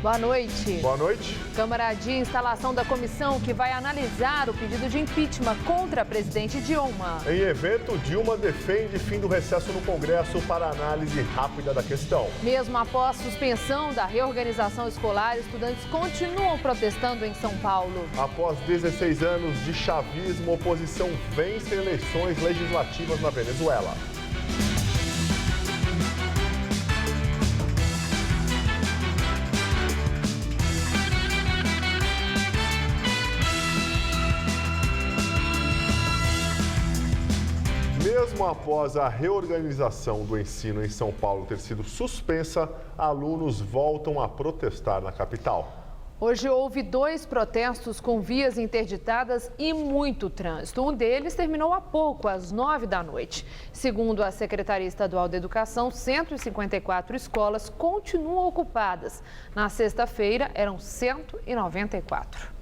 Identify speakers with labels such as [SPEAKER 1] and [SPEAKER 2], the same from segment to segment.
[SPEAKER 1] Boa noite.
[SPEAKER 2] Boa noite.
[SPEAKER 1] Câmara adia a instalação da comissão que vai analisar o pedido de impeachment contra a presidente Dilma.
[SPEAKER 2] Em evento, Dilma defende fim do recesso no Congresso para análise rápida da questão.
[SPEAKER 1] Mesmo após suspensão da reorganização escolar, estudantes continuam protestando em São Paulo.
[SPEAKER 2] Após 16 anos de chavismo, a oposição vence eleições legislativas na Venezuela. Mesmo após a reorganização do ensino em São Paulo ter sido suspensa, alunos voltam a protestar na capital.
[SPEAKER 1] Hoje houve 2 protestos com vias interditadas e muito trânsito. Um deles terminou há pouco, às 9 da noite. Segundo a Secretaria Estadual da Educação, 154 escolas continuam ocupadas. Na sexta-feira, eram 194.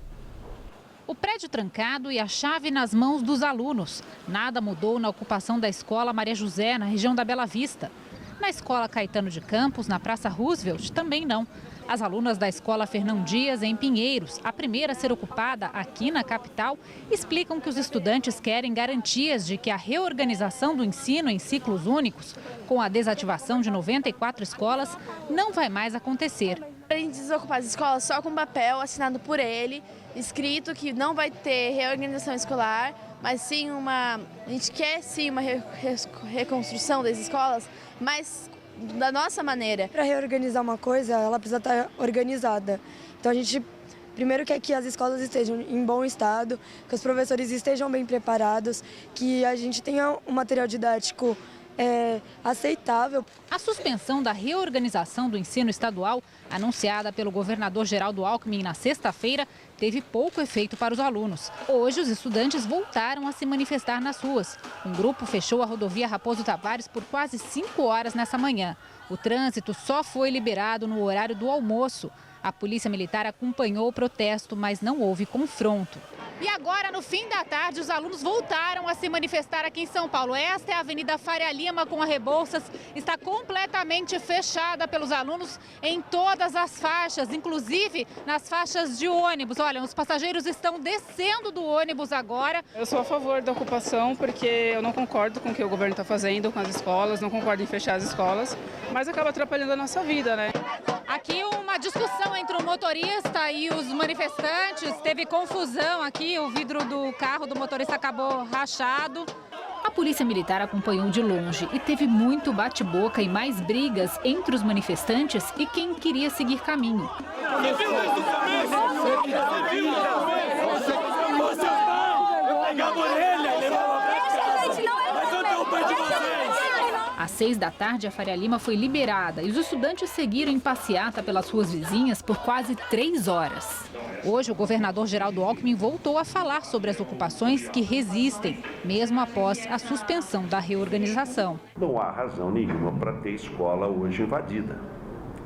[SPEAKER 3] O prédio trancado e a chave nas mãos dos alunos. Nada mudou na ocupação da escola Maria José, na região da Bela Vista. Na escola Caetano de Campos, na Praça Roosevelt, também não. As alunas da escola Fernão Dias, em Pinheiros, a primeira a ser ocupada aqui na capital, explicam que os estudantes querem garantias de que a reorganização do ensino em ciclos únicos, com a desativação de 94 escolas, não vai mais acontecer.
[SPEAKER 4] A gente desocupar as escolas só com papel assinado por ele, escrito que não vai ter reorganização escolar, mas sim a gente quer sim uma reconstrução das escolas, mas da nossa maneira.
[SPEAKER 5] Para reorganizar uma coisa, ela precisa estar organizada. Então a gente primeiro quer que as escolas estejam em bom estado, que os professores estejam bem preparados, que a gente tenha um material didático aceitável.
[SPEAKER 3] A suspensão da reorganização do ensino estadual, anunciada pelo governador Geraldo Alckmin na sexta-feira, teve pouco efeito para os alunos. Hoje, os estudantes voltaram a se manifestar nas ruas. Um grupo fechou a rodovia Raposo Tavares por quase 5 horas nessa manhã. O trânsito só foi liberado no horário do almoço. A Polícia Militar acompanhou o protesto, mas não houve confronto. E agora, no fim da tarde, os alunos voltaram a se manifestar aqui em São Paulo. Esta é a Avenida Faria Lima com a Rebouças. Está completamente fechada pelos alunos em todas as faixas, inclusive nas faixas de ônibus. Olha, os passageiros estão descendo do ônibus agora.
[SPEAKER 6] Eu sou a favor da ocupação porque eu não concordo com o que o governo está fazendo com as escolas, não concordo em fechar as escolas, mas acaba atrapalhando a nossa vida, né?
[SPEAKER 3] Aqui uma discussão entre o motorista e os manifestantes. Teve confusão aqui, o vidro do carro do motorista acabou rachado. A Polícia Militar acompanhou de longe e teve muito bate-boca e mais brigas entre os manifestantes e quem queria seguir caminho. Às 6 da tarde, a Faria Lima foi liberada e os estudantes seguiram em passeata pelas ruas vizinhas por quase 3 horas. Hoje, o governador Geraldo Alckmin voltou a falar sobre as ocupações que resistem, mesmo após a suspensão da reorganização.
[SPEAKER 7] Não há razão nenhuma para ter escola hoje invadida,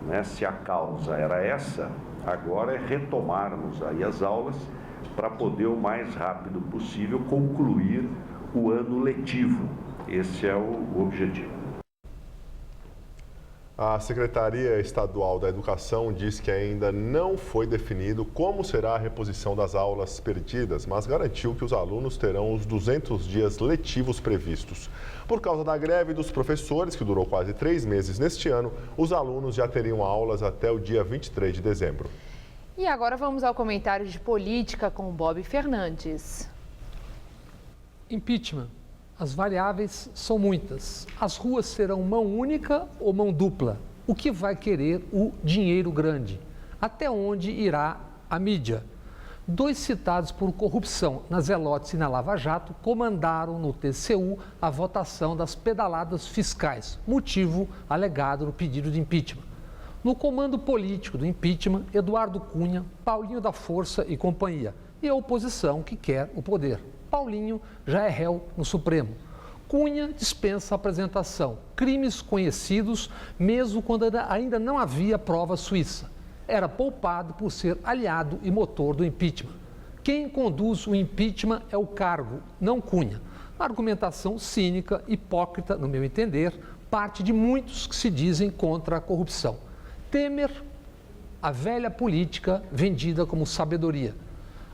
[SPEAKER 7] né? Se a causa era essa, agora é retomarmos aí as aulas para poder o mais rápido possível concluir o ano letivo. Esse é o objetivo.
[SPEAKER 2] A Secretaria Estadual da Educação diz que ainda não foi definido como será a reposição das aulas perdidas, mas garantiu que os alunos terão os 200 dias letivos previstos. Por causa da greve dos professores, que durou quase 3 meses neste ano, os alunos já teriam aulas até o dia 23 de dezembro.
[SPEAKER 1] E agora vamos ao comentário de política com o Bob Fernandes.
[SPEAKER 8] Impeachment. As variáveis são muitas. As ruas serão mão única ou mão dupla? O que vai querer o dinheiro grande? Até onde irá a mídia? 2 citados por corrupção na Zelotes e na Lava Jato comandaram no TCU a votação das pedaladas fiscais, motivo alegado no pedido de impeachment. No comando político do impeachment, Eduardo Cunha, Paulinho da Força e companhia, e a oposição que quer o poder. Paulinho já é réu no Supremo. Cunha dispensa a apresentação. Crimes conhecidos, mesmo quando ainda não havia prova suíça. Era poupado por ser aliado e motor do impeachment. Quem conduz o impeachment é o cargo, não Cunha. A argumentação cínica, hipócrita, no meu entender, parte de muitos que se dizem contra a corrupção. Temer a velha política vendida como sabedoria.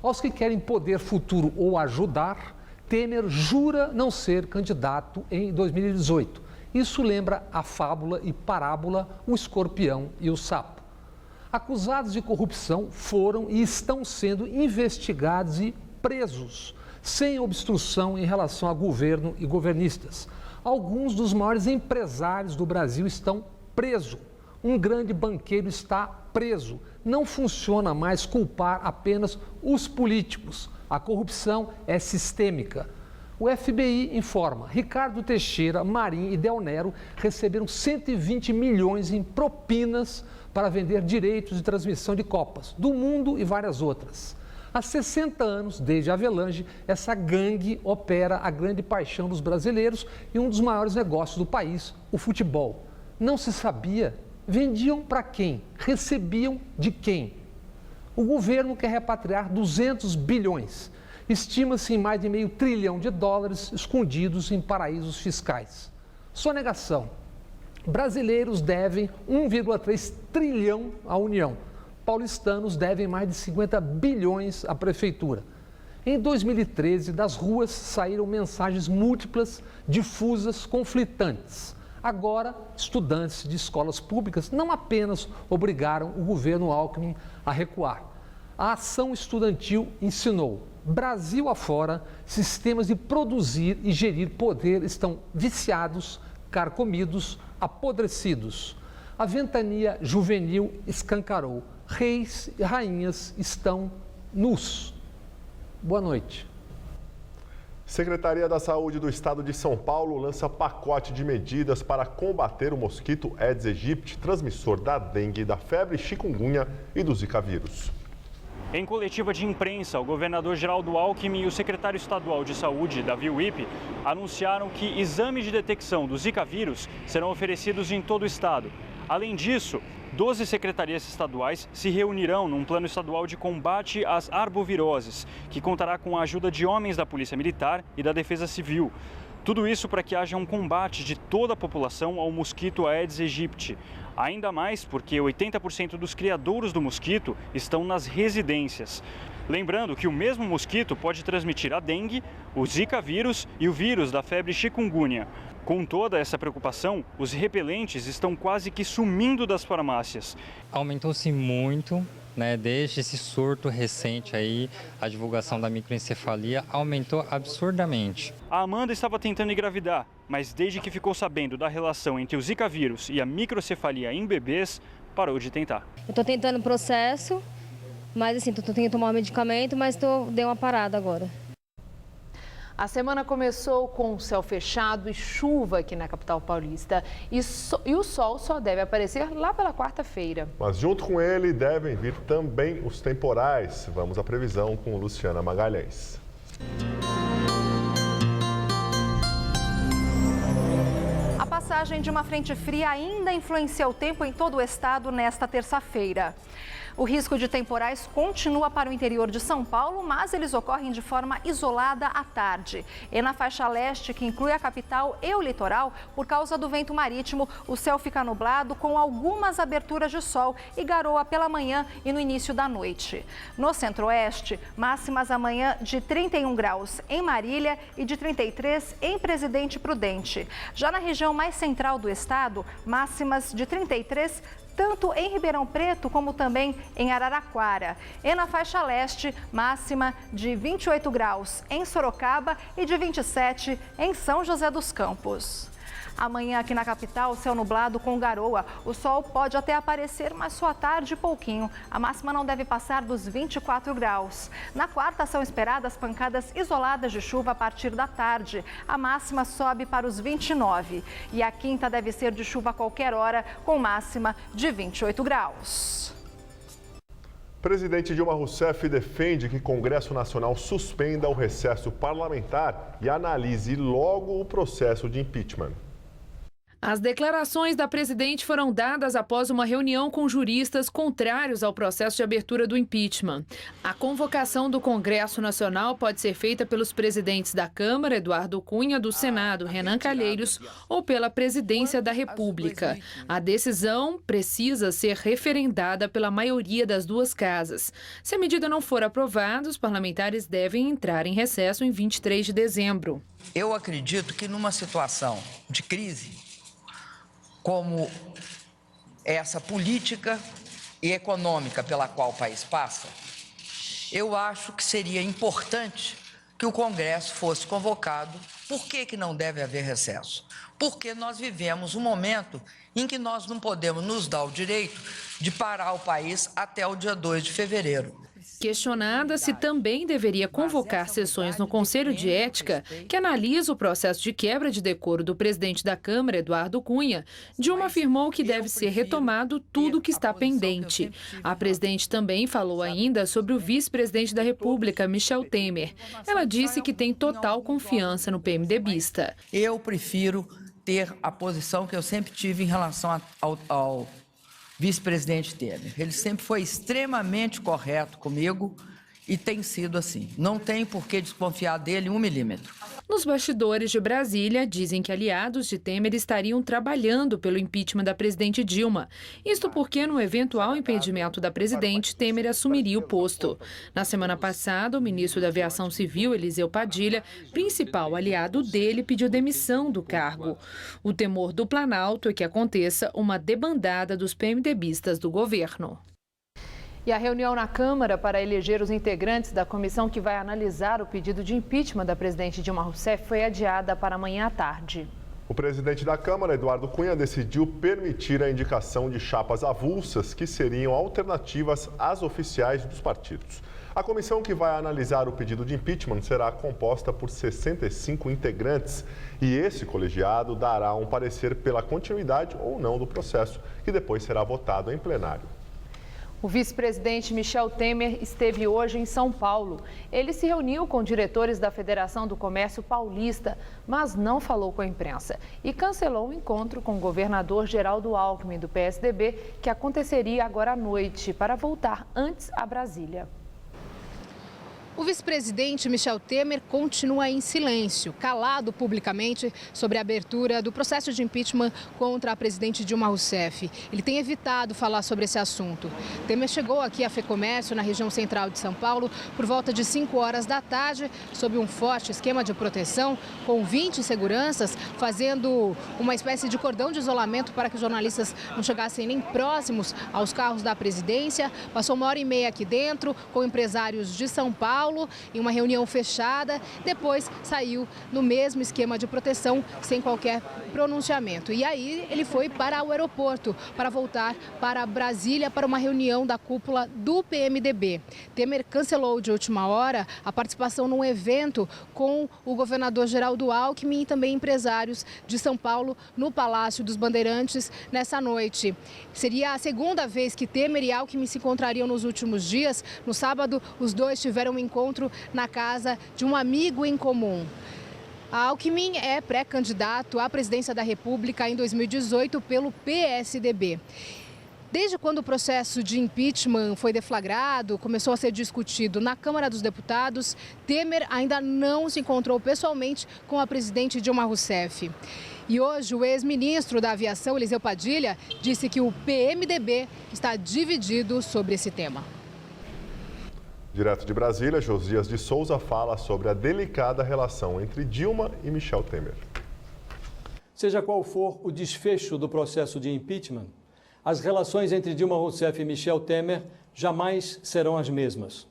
[SPEAKER 8] Aos que querem poder futuro ou ajudar, Temer jura não ser candidato em 2018. Isso lembra a fábula e parábola O Escorpião e o Sapo. Acusados de corrupção foram e estão sendo investigados e presos, sem obstrução em relação a governo e governistas. Alguns dos maiores empresários do Brasil estão presos. Um grande banqueiro está preso. Não funciona mais culpar apenas os políticos. A corrupção é sistêmica. O FBI informa, Ricardo Teixeira, Marinho e Del Nero receberam 120 milhões em propinas para vender direitos de transmissão de Copas do Mundo e várias outras. Há 60 anos, desde a Avelange, essa gangue opera a grande paixão dos brasileiros e um dos maiores negócios do país, o futebol. Não se sabia? Vendiam para quem? Recebiam de quem? O governo quer repatriar 200 bilhões. Estima-se em mais de meio trilhão de dólares escondidos em paraísos fiscais. Sonegação. Brasileiros devem 1,3 trilhão à União. Paulistanos devem mais de 50 bilhões à Prefeitura. Em 2013, das ruas saíram mensagens múltiplas, difusas, conflitantes. Agora, estudantes de escolas públicas não apenas obrigaram o governo Alckmin a recuar. A ação estudantil ensinou: Brasil afora, sistemas de produzir e gerir poder estão viciados, carcomidos, apodrecidos. A ventania juvenil escancarou. Reis e rainhas estão nus. Boa noite.
[SPEAKER 2] Secretaria da Saúde do Estado de São Paulo lança pacote de medidas para combater o mosquito Aedes aegypti, transmissor da dengue, da febre chikungunya e do Zika vírus.
[SPEAKER 9] Em coletiva de imprensa, o governador Geraldo Alckmin e o secretário estadual de saúde, Davi Wippe, anunciaram que exames de detecção do Zika vírus serão oferecidos em todo o estado. Além disso, 12 secretarias estaduais se reunirão num plano estadual de combate às arboviroses, que contará com a ajuda de homens da Polícia Militar e da Defesa Civil. Tudo isso para que haja um combate de toda a população ao mosquito Aedes aegypti. Ainda mais porque 80% dos criadouros do mosquito estão nas residências. Lembrando que o mesmo mosquito pode transmitir a dengue, o Zika vírus e o vírus da febre chikungunya. Com toda essa preocupação, os repelentes estão quase que sumindo das farmácias.
[SPEAKER 10] Aumentou-se muito, né? Desde esse surto recente aí, a divulgação da microencefalia aumentou absurdamente.
[SPEAKER 9] A Amanda estava tentando engravidar, mas desde que ficou sabendo da relação entre o Zika vírus e a microcefalia em bebês, parou de tentar.
[SPEAKER 11] Eu estou tentando o processo, mas assim, estou tentando tomar o medicamento, mas dei uma parada agora.
[SPEAKER 1] A semana começou com céu fechado e chuva aqui na capital paulista. E o sol só deve aparecer lá pela quarta-feira.
[SPEAKER 2] Mas junto com ele devem vir também os temporais. Vamos à previsão com Luciana Magalhães.
[SPEAKER 12] A passagem de uma frente fria ainda influencia o tempo em todo o estado nesta terça-feira. O risco de temporais continua para o interior de São Paulo, mas eles ocorrem de forma isolada à tarde. E na faixa leste, que inclui a capital e o litoral, por causa do vento marítimo, o céu fica nublado com algumas aberturas de sol e garoa pela manhã e no início da noite. No centro-oeste, máximas amanhã de 31 graus em Marília e de 33 em Presidente Prudente. Já na região mais central do estado, máximas de 33 tanto em Ribeirão Preto como também em Araraquara. E na faixa leste, máxima de 28 graus em Sorocaba e de 27 em São José dos Campos. Amanhã aqui na capital, céu nublado com garoa. O sol pode até aparecer, mas só à tarde e pouquinho. A máxima não deve passar dos 24 graus. Na quarta são esperadas pancadas isoladas de chuva a partir da tarde. A máxima sobe para os 29. E a quinta deve ser de chuva a qualquer hora, com máxima de 28 graus.
[SPEAKER 2] Presidente Dilma Rousseff defende que o Congresso Nacional suspenda o recesso parlamentar e analise logo o processo de impeachment.
[SPEAKER 1] As declarações da presidente foram dadas após uma reunião com juristas contrários ao processo de abertura do impeachment. A convocação do Congresso Nacional pode ser feita pelos presidentes da Câmara, Eduardo Cunha, do Senado, Renan Calheiros, ou pela Presidência da República. A decisão precisa ser referendada pela maioria das duas casas. Se a medida não for aprovada, os parlamentares devem entrar em recesso em 23 de dezembro.
[SPEAKER 13] Eu acredito que numa situação de crise, como essa política e econômica pela qual o país passa, eu acho que seria importante que o Congresso fosse convocado. Por que não deve haver recesso? Porque nós vivemos um momento em que nós não podemos nos dar o direito de parar o país até o dia 2 de fevereiro.
[SPEAKER 1] Questionada se também deveria convocar sessões no Conselho de Ética, que analisa o processo de quebra de decoro do presidente da Câmara, Eduardo Cunha, Dilma afirmou que deve ser retomado tudo o que está pendente. A presidente também falou ainda sobre o vice-presidente da República, Michel Temer. Ela disse que tem total confiança no PMDBista.
[SPEAKER 13] Eu prefiro ter a posição que eu sempre tive em relação ao vice-presidente Temer. Ele sempre foi extremamente correto comigo e tem sido assim. Não tem por que desconfiar dele 1 milímetro.
[SPEAKER 1] Nos bastidores de Brasília, dizem que aliados de Temer estariam trabalhando pelo impeachment da presidente Dilma. Isto porque, no eventual impedimento da presidente, Temer assumiria o posto. Na semana passada, o ministro da Aviação Civil, Eliseu Padilha, principal aliado dele, pediu demissão do cargo. O temor do Planalto é que aconteça uma debandada dos PMDBistas do governo. E a reunião na Câmara para eleger os integrantes da comissão que vai analisar o pedido de impeachment da presidente Dilma Rousseff foi adiada para amanhã à tarde.
[SPEAKER 2] O presidente da Câmara, Eduardo Cunha, decidiu permitir a indicação de chapas avulsas que seriam alternativas às oficiais dos partidos. A comissão que vai analisar o pedido de impeachment será composta por 65 integrantes e esse colegiado dará um parecer pela continuidade ou não do processo, que depois será votado em plenário.
[SPEAKER 1] O vice-presidente Michel Temer esteve hoje em São Paulo. Ele se reuniu com diretores da Federação do Comércio Paulista, mas não falou com a imprensa. E cancelou o encontro com o governador Geraldo Alckmin, do PSDB, que aconteceria agora à noite, para voltar antes a Brasília.
[SPEAKER 3] O vice-presidente Michel Temer continua em silêncio, calado publicamente sobre a abertura do processo de impeachment contra a presidente Dilma Rousseff. Ele tem evitado falar sobre esse assunto. Temer chegou aqui à FEComércio, na região central de São Paulo, por volta de 5 horas da tarde, sob um forte esquema de proteção, com 20 seguranças, fazendo uma espécie de cordão de isolamento para que os jornalistas não chegassem nem próximos aos carros da presidência. Passou 1h30 aqui dentro, com empresários de São Paulo, em uma reunião fechada, depois saiu no mesmo esquema de proteção, sem qualquer pronunciamento. E aí ele foi para o aeroporto, para voltar para Brasília, para uma reunião da cúpula do PMDB. Temer cancelou de última hora a participação num evento com o governador Geraldo Alckmin e também empresários de São Paulo no Palácio dos Bandeirantes nessa noite. Seria a segunda vez que Temer e Alckmin se encontrariam nos últimos dias. No sábado, os dois tiveram um encontro na casa de um amigo em comum. Alckmin é pré-candidato à presidência da República em 2018 pelo PSDB. Desde quando o processo de impeachment foi deflagrado, começou a ser discutido na Câmara dos Deputados, Temer ainda não se encontrou pessoalmente com a presidente Dilma Rousseff. E hoje o ex-ministro da Aviação, Eliseu Padilha, disse que o PMDB está dividido sobre esse tema.
[SPEAKER 2] Direto de Brasília, Josias de Souza fala sobre a delicada relação entre Dilma e Michel Temer.
[SPEAKER 14] Seja qual for o desfecho do processo de impeachment, as relações entre Dilma Rousseff e Michel Temer jamais serão as mesmas.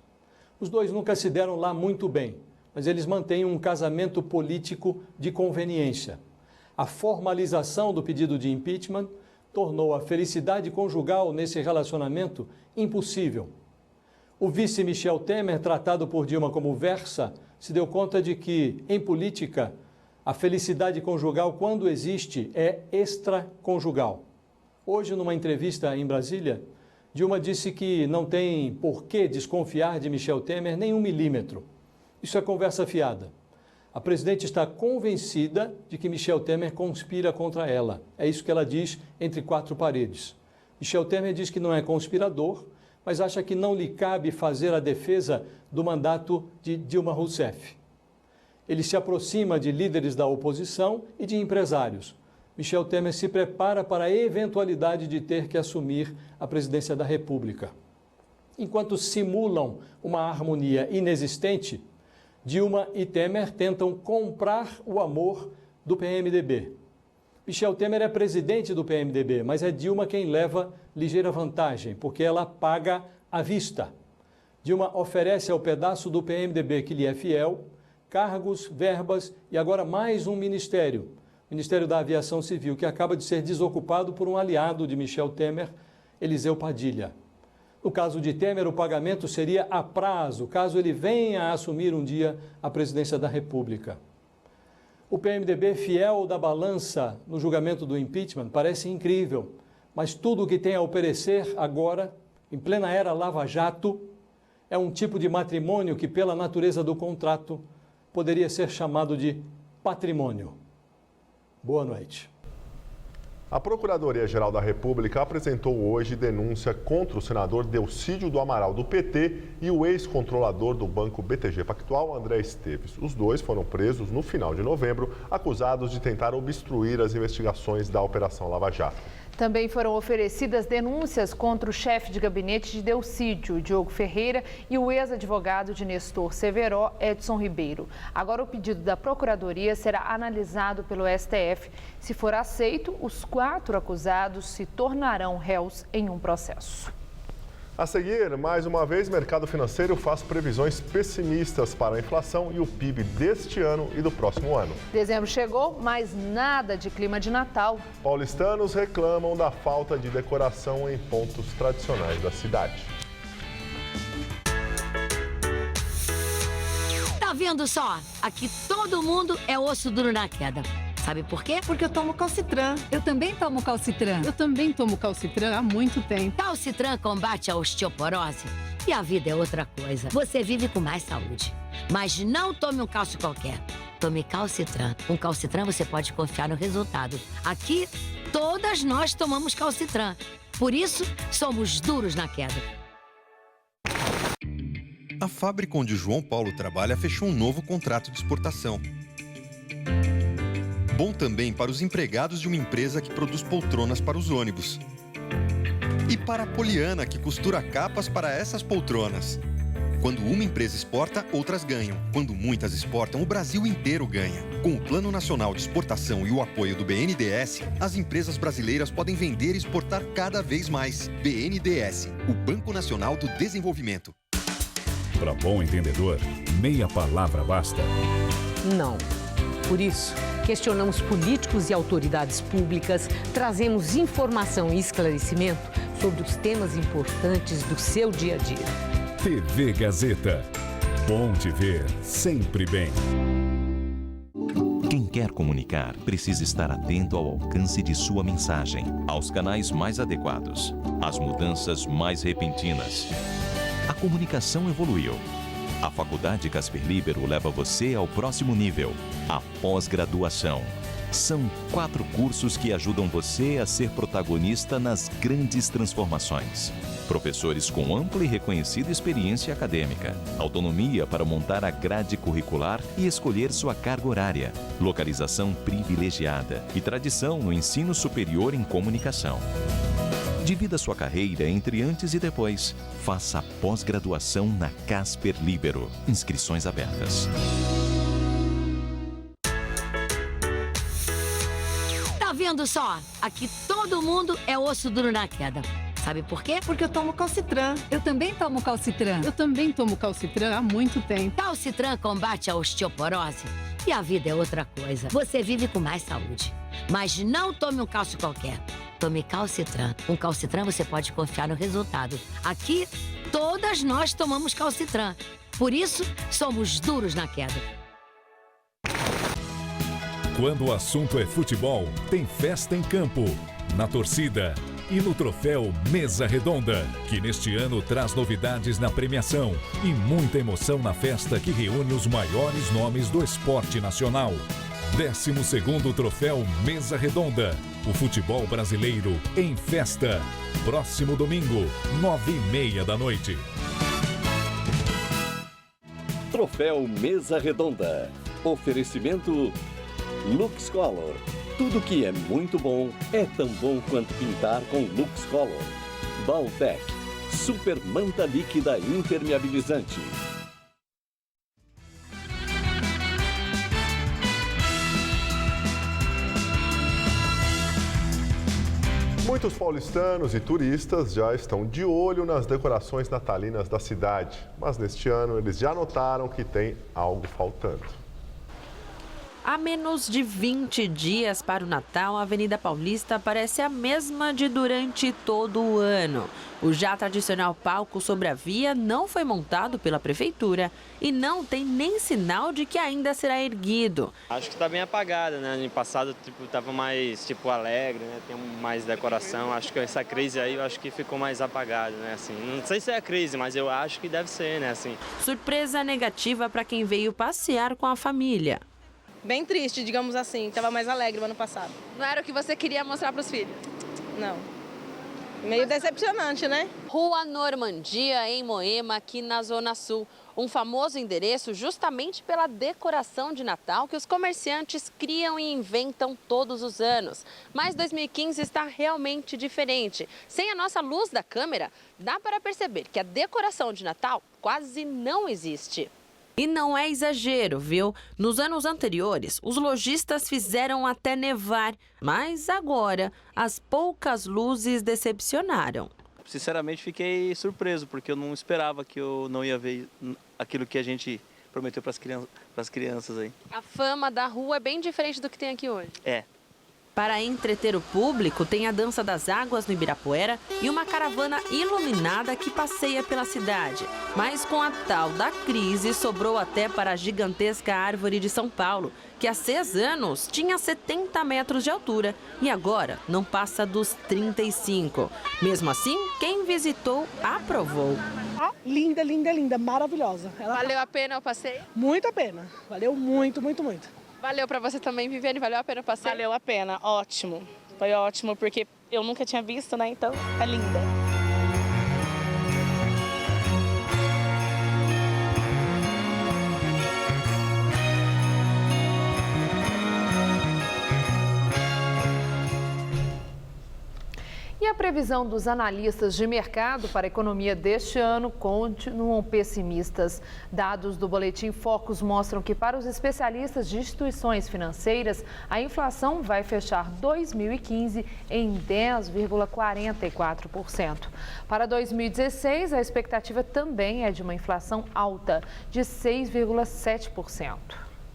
[SPEAKER 14] Os dois nunca se deram lá muito bem, mas eles mantêm um casamento político de conveniência. A formalização do pedido de impeachment tornou a felicidade conjugal nesse relacionamento impossível. O vice Michel Temer, tratado por Dilma como versa, se deu conta de que, em política, a felicidade conjugal, quando existe, é extraconjugal. Hoje, numa entrevista em Brasília, Dilma disse que não tem por que desconfiar de Michel Temer nem 1 milímetro. Isso é conversa fiada. A presidente está convencida de que Michel Temer conspira contra ela. É isso que ela diz entre quatro paredes. Michel Temer diz que não é conspirador, mas acha que não lhe cabe fazer a defesa do mandato de Dilma Rousseff. Ele se aproxima de líderes da oposição e de empresários. Michel Temer se prepara para a eventualidade de ter que assumir a presidência da República. Enquanto simulam uma harmonia inexistente, Dilma e Temer tentam comprar o amor do PMDB. Michel Temer é presidente do PMDB, mas é Dilma quem leva ligeira vantagem, porque ela paga à vista. Dilma oferece ao pedaço do PMDB que lhe é fiel cargos, verbas e agora mais um ministério, o Ministério da Aviação Civil, que acaba de ser desocupado por um aliado de Michel Temer, Eliseu Padilha. No caso de Temer, o pagamento seria a prazo, caso ele venha a assumir um dia a presidência da República. O PMDB, fiel da balança no julgamento do impeachment, parece incrível, mas tudo o que tem a oferecer agora, em plena era Lava Jato, é um tipo de matrimônio que, pela natureza do contrato, poderia ser chamado de patrimônio. Boa noite.
[SPEAKER 2] A Procuradoria-Geral da República apresentou hoje denúncia contra o senador Delcídio do Amaral, do PT, e o ex-controlador do Banco BTG Pactual, André Esteves. Os dois foram presos no final de novembro, acusados de tentar obstruir as investigações da Operação Lava Jato.
[SPEAKER 1] Também foram oferecidas denúncias contra o chefe de gabinete de Delcídio, Diogo Ferreira, e o ex-advogado de Nestor Severo, Edson Ribeiro. Agora o pedido da Procuradoria será analisado pelo STF. Se for aceito, os 4 acusados se tornarão réus em um processo.
[SPEAKER 2] A seguir, mais uma vez, o mercado financeiro faz previsões pessimistas para a inflação e o PIB deste ano e do próximo ano.
[SPEAKER 1] Dezembro chegou, mas nada de clima de Natal.
[SPEAKER 2] Paulistanos reclamam da falta de decoração em pontos tradicionais da cidade.
[SPEAKER 15] Tá vendo só? Aqui todo mundo é osso duro na queda. Sabe por quê? Porque eu tomo Calcitran.
[SPEAKER 16] Eu também tomo Calcitran. Eu também tomo Calcitran há muito tempo.
[SPEAKER 15] Calcitran combate a osteoporose e a vida é outra coisa. Você vive com mais saúde. Mas não tome um cálcio qualquer. Tome Calcitran. Com Calcitran você pode confiar no resultado. Aqui, todas nós tomamos Calcitran. Por isso, somos duros na queda.
[SPEAKER 17] A fábrica onde João Paulo trabalha fechou um novo contrato de exportação. Bom também para os empregados de uma empresa que produz poltronas para os ônibus. E para a Poliana, que costura capas para essas poltronas. Quando uma empresa exporta, outras ganham. Quando muitas exportam, o Brasil inteiro ganha. Com o Plano Nacional de Exportação e o apoio do BNDES, as empresas brasileiras podem vender e exportar cada vez mais. BNDES, o Banco Nacional do Desenvolvimento.
[SPEAKER 18] Para bom entendedor, meia palavra basta.
[SPEAKER 19] Não. Por isso, questionamos políticos e autoridades públicas, trazemos informação e esclarecimento sobre os temas importantes do seu dia a dia.
[SPEAKER 18] TV Gazeta. Bom te ver sempre bem.
[SPEAKER 20] Quem quer comunicar precisa estar atento ao alcance de sua mensagem, aos canais mais adequados, às mudanças mais repentinas. A comunicação evoluiu. A Faculdade Casper Líbero leva você ao próximo nível, a pós-graduação. São 4 cursos que ajudam você a ser protagonista nas grandes transformações. Professores com ampla e reconhecida experiência acadêmica, autonomia para montar a grade curricular e escolher sua carga horária, localização privilegiada e tradição no ensino superior em comunicação. Divida sua carreira entre antes e depois. Faça a pós-graduação na Casper Líbero. Inscrições abertas.
[SPEAKER 15] Tá vendo só? Aqui todo mundo é osso duro na queda. Sabe por quê? Porque eu tomo Calcitran.
[SPEAKER 16] Eu também tomo Calcitran. Eu também tomo Calcitran há muito tempo.
[SPEAKER 15] Calcitran combate a osteoporose e a vida é outra coisa. Você vive com mais saúde. Mas não tome um cálcio qualquer. Tome Calcitran. Com Calcitran você pode confiar no resultado. Aqui, todas nós tomamos Calcitran. Por isso, somos duros na queda.
[SPEAKER 18] Quando o assunto é futebol, tem festa em campo. Na torcida, e no troféu Mesa Redonda, que neste ano traz novidades na premiação e muita emoção na festa que reúne os maiores nomes do esporte nacional. 12º troféu Mesa Redonda. O futebol brasileiro em festa. Próximo domingo, 9h30 da noite.
[SPEAKER 21] Troféu Mesa Redonda. Oferecimento LuxColor. Tudo que é muito bom é tão bom quanto pintar com LuxColor. Baltec. Super manta líquida impermeabilizante.
[SPEAKER 2] Muitos paulistanos e turistas já estão de olho nas decorações natalinas da cidade, mas neste ano eles já notaram que tem algo faltando.
[SPEAKER 22] Há menos de 20 dias para o Natal, a Avenida Paulista parece a mesma de durante todo o ano. O já tradicional palco sobre a via não foi montado pela prefeitura e não tem nem sinal de que ainda será erguido.
[SPEAKER 23] Acho que está bem apagada, né? Ano passado estava mais alegre, né? Tem mais decoração. Acho que essa crise aí eu acho que ficou mais apagada, né? Assim, não sei se é a crise, mas eu acho que deve ser, né? Assim.
[SPEAKER 22] Surpresa negativa para quem veio passear com a família.
[SPEAKER 24] Bem triste, digamos assim. Estava mais alegre no ano passado.
[SPEAKER 12] Não era o que você queria mostrar para os filhos?
[SPEAKER 24] Não. Meio decepcionante, né?
[SPEAKER 22] Rua Normandia, em Moema, aqui na Zona Sul. Um famoso endereço justamente pela decoração de Natal que os comerciantes criam e inventam todos os anos. Mas 2015 está realmente diferente. Sem a nossa luz da câmera, dá para perceber que a decoração de Natal quase não existe. E não é exagero, viu? Nos anos anteriores, os lojistas fizeram até nevar, mas agora as poucas luzes decepcionaram.
[SPEAKER 23] Sinceramente, fiquei surpreso, porque eu não esperava que eu não ia ver aquilo que a gente prometeu para as crianças aí.
[SPEAKER 12] A fama da rua é bem diferente do que tem aqui hoje.
[SPEAKER 23] É.
[SPEAKER 22] Para entreter o público, tem a Dança das Águas no Ibirapuera e uma caravana iluminada que passeia pela cidade. Mas com a tal da crise, sobrou até para a gigantesca árvore de São Paulo, que há 6 anos tinha 70 metros de altura e agora não passa dos 35. Mesmo assim, quem visitou aprovou.
[SPEAKER 25] Ah, linda, linda, linda, maravilhosa.
[SPEAKER 12] Valeu a pena o passeio?
[SPEAKER 25] Muito a pena, valeu muito, muito, muito.
[SPEAKER 12] Valeu para você também, Viviane? Valeu a pena o passeio?
[SPEAKER 24] Valeu a pena, ótimo. Foi ótimo, porque eu nunca tinha visto, né? Então, é linda.
[SPEAKER 1] E a previsão dos analistas de mercado para a economia deste ano continuam pessimistas. Dados do Boletim Focus mostram que, para os especialistas de instituições financeiras, a inflação vai fechar 2015 em 10,44%. Para 2016, a expectativa também é de uma inflação alta, de 6,7%.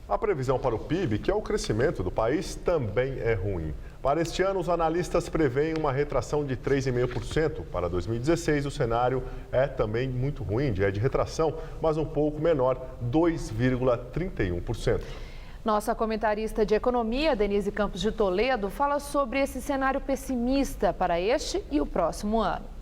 [SPEAKER 2] A previsão para o PIB, que é o crescimento do país, também é ruim. Para este ano, os analistas preveem uma retração de 3,5%. Para 2016, o cenário é também muito ruim, é de retração, mas um pouco menor, 2,31%.
[SPEAKER 1] Nossa comentarista de economia, Denise Campos de Toledo, fala sobre esse cenário pessimista para este e o próximo ano.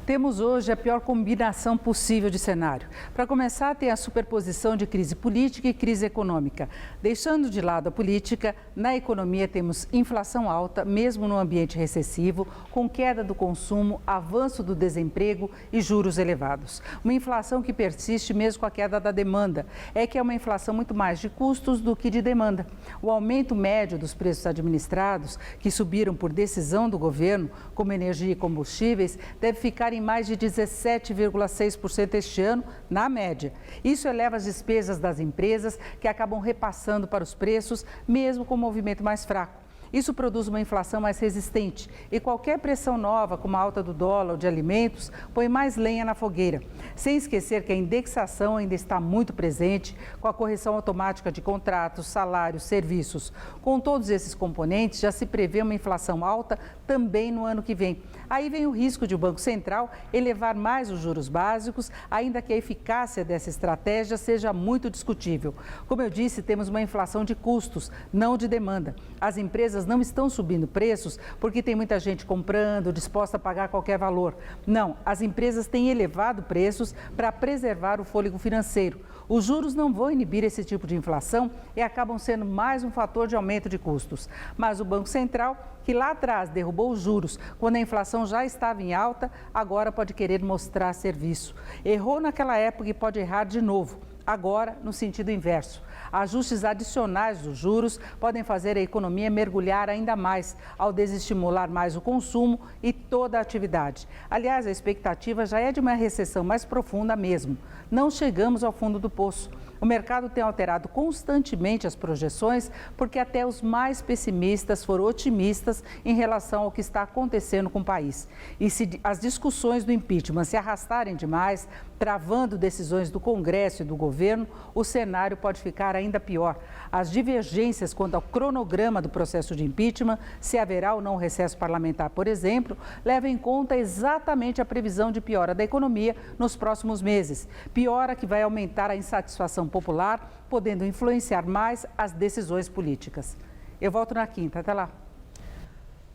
[SPEAKER 26] Temos hoje a pior combinação possível de cenário. Para começar, tem a superposição de crise política e crise econômica. Deixando de lado a política, na economia temos inflação alta, mesmo no ambiente recessivo, com queda do consumo, avanço do desemprego e juros elevados. Uma inflação que persiste mesmo com a queda da demanda. É que é uma inflação muito mais de custos do que de demanda. O aumento médio dos preços administrados, que subiram por decisão do governo, como energia e combustíveis, deve ficar em mais de 17,6% este ano, na média. Isso eleva as despesas das empresas, que acabam repassando para os preços, mesmo com o movimento mais fraco. Isso produz uma inflação mais resistente e qualquer pressão nova, como a alta do dólar ou de alimentos, põe mais lenha na fogueira. Sem esquecer que a indexação ainda está muito presente, com a correção automática de contratos, salários, serviços. Com todos esses componentes, já se prevê uma inflação alta também no ano que vem. Aí vem o risco de o Banco Central elevar mais os juros básicos, ainda que a eficácia dessa estratégia seja muito discutível. Como eu disse, temos uma inflação de custos, não de demanda. As empresas empresas não estão subindo preços porque tem muita gente comprando, disposta a pagar qualquer valor. Não, as empresas têm elevado preços para preservar o fôlego financeiro. Os juros não vão inibir esse tipo de inflação e acabam sendo mais um fator de aumento de custos. Mas o Banco Central, que lá atrás derrubou os juros quando a inflação já estava em alta, agora pode querer mostrar serviço. Errou naquela época e pode errar de novo, agora no sentido inverso. Ajustes adicionais dos juros podem fazer a economia mergulhar ainda mais, ao desestimular mais o consumo e toda a atividade. Aliás, a expectativa já é de uma recessão mais profunda mesmo. Não chegamos ao fundo do poço. O mercado tem alterado constantemente as projeções, porque até os mais pessimistas foram otimistas em relação ao que está acontecendo com o país. E se as discussões do impeachment se arrastarem demais, travando decisões do Congresso e do governo, o cenário pode ficar ainda pior. As divergências quanto ao cronograma do processo de impeachment, se haverá ou não recesso parlamentar, por exemplo, levam em conta exatamente a previsão de piora da economia nos próximos meses. Piora que vai aumentar a insatisfação popular, podendo influenciar mais as decisões políticas. Eu volto na quinta. Até lá.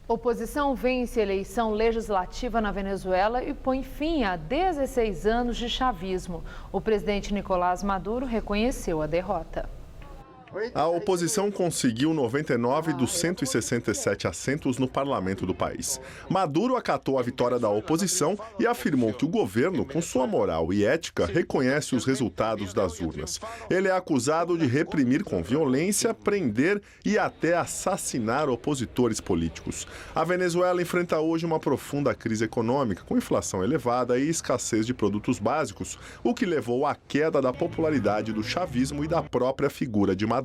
[SPEAKER 1] Oposição vence eleição legislativa na Venezuela e põe fim a 16 anos de chavismo. O presidente Nicolás Maduro reconheceu a derrota.
[SPEAKER 2] A oposição conseguiu 99 dos 167 assentos no parlamento do país. Maduro acatou a vitória da oposição e afirmou que o governo, com sua moral e ética, reconhece os resultados das urnas. Ele é acusado de reprimir com violência, prender e até assassinar opositores políticos. A Venezuela enfrenta hoje uma profunda crise econômica, com inflação elevada e escassez de produtos básicos, o que levou à queda da popularidade do chavismo e da própria figura de Maduro.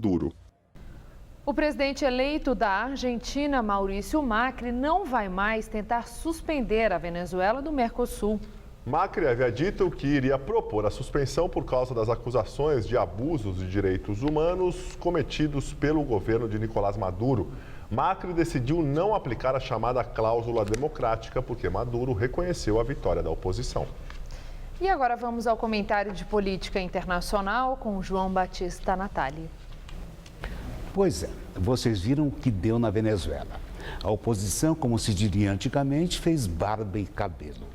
[SPEAKER 1] O presidente eleito da Argentina, Maurício Macri, não vai mais tentar suspender a Venezuela do Mercosul.
[SPEAKER 2] Macri havia dito que iria propor a suspensão por causa das acusações de abusos de direitos humanos cometidos pelo governo de Nicolás Maduro. Macri decidiu não aplicar a chamada cláusula democrática porque Maduro reconheceu a vitória da oposição.
[SPEAKER 1] E agora vamos ao comentário de política internacional com João Batista Natali.
[SPEAKER 4] Pois é, vocês viram o que deu na Venezuela. A oposição, como se diria antigamente, fez barba e cabelo.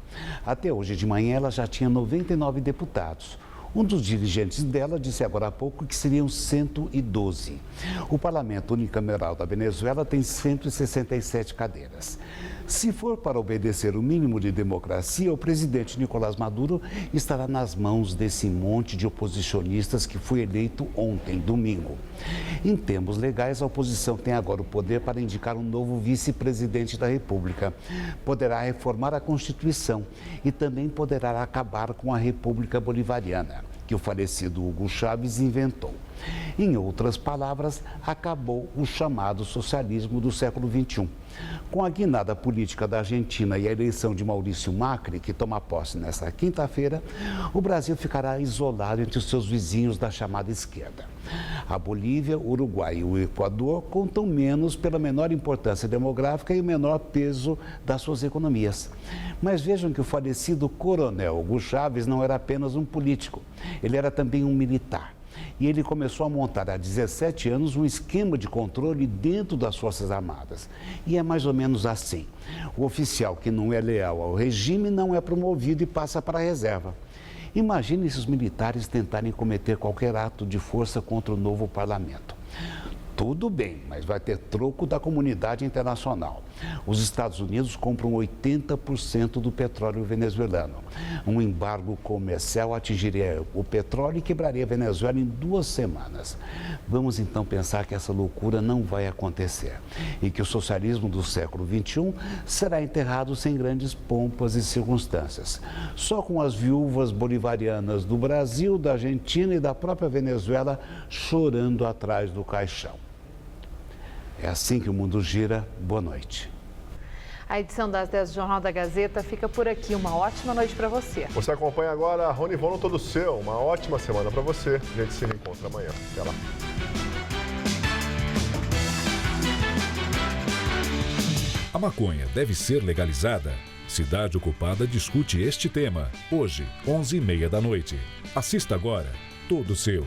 [SPEAKER 4] Até hoje de manhã ela já tinha 99 deputados. Um dos dirigentes dela disse agora há pouco que seriam 112. O parlamento unicameral da Venezuela tem 167 cadeiras. Se for para obedecer o mínimo de democracia, o presidente Nicolás Maduro estará nas mãos desse monte de oposicionistas que foi eleito ontem, domingo. Em termos legais, a oposição tem agora o poder para indicar um novo vice-presidente da República. Poderá reformar a Constituição e também poderá acabar com a República Bolivariana, que o falecido Hugo Chávez inventou. Em outras palavras, acabou o chamado socialismo do século XXI. Com a guinada política da Argentina e a eleição de Maurício Macri, que toma posse nesta quinta-feira, o Brasil ficará isolado entre os seus vizinhos da chamada esquerda. A Bolívia, o Uruguai e o Equador contam menos pela menor importância demográfica e o menor peso das suas economias. Mas vejam que o falecido coronel Hugo Chávez não era apenas um político, ele era também um militar. E ele começou a montar há 17 anos um esquema de controle dentro das Forças Armadas. E é mais ou menos assim. O oficial que não é leal ao regime não é promovido e passa para a reserva. Imagine se os militares tentarem cometer qualquer ato de força contra o novo parlamento. Tudo bem, mas vai ter troco da comunidade internacional. Os Estados Unidos compram 80% do petróleo venezuelano. Um embargo comercial atingiria o petróleo e quebraria a Venezuela em 2 semanas. Vamos então pensar que essa loucura não vai acontecer e que o socialismo do século XXI será enterrado sem grandes pompas e circunstâncias. Só com as viúvas bolivarianas do Brasil, da Argentina e da própria Venezuela chorando atrás do caixão. É assim que o mundo gira. Boa noite.
[SPEAKER 1] A edição das 10 do Jornal da Gazeta fica por aqui. Uma ótima noite para você.
[SPEAKER 2] Você acompanha agora a Rony Von no Todo Seu. Uma ótima semana para você. A gente se reencontra amanhã. Até lá.
[SPEAKER 18] A maconha deve ser legalizada? Cidade Ocupada discute este tema. Hoje, 11h30 da noite. Assista agora. Todo Seu.